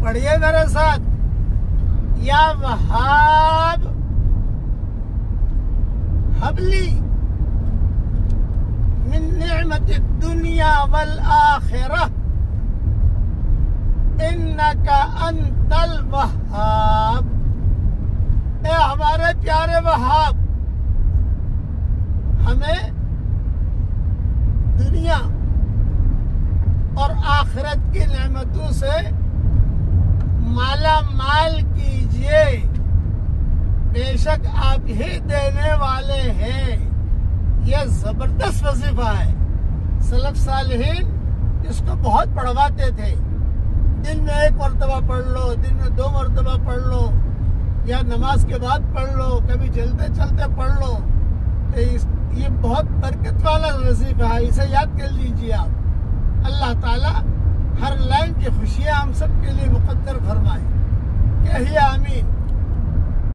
پڑھیے میرے ساتھ، یا وہاب حبلی من نعمت الدنیا والآخرہ انکا انت الوہاب۔ اے ہمارے پیارے وہاب، ہمیں دنیا اور آخرت کی نعمتوں سے مالا مال کیجئے، بے شک آپ ہی دینے والے ہیں۔ یہ زبردست وظیفہ ہے، سلف صالحین اس کو بہت پڑھواتے تھے۔ دن میں 1 مرتبہ پڑھ لو، دن میں 2 مرتبہ پڑھ لو، یا نماز کے بعد پڑھ لو، کبھی چلتے چلتے پڑھ لو۔ تو یہ بہت برکت والا وظیفہ ہے، اسے یاد کر لیجیے آپ۔ اللہ تعالیٰ ہر لائن کی خوشیاں ہم سب کے لیے مقدر فرمائے۔ کہیے آمین۔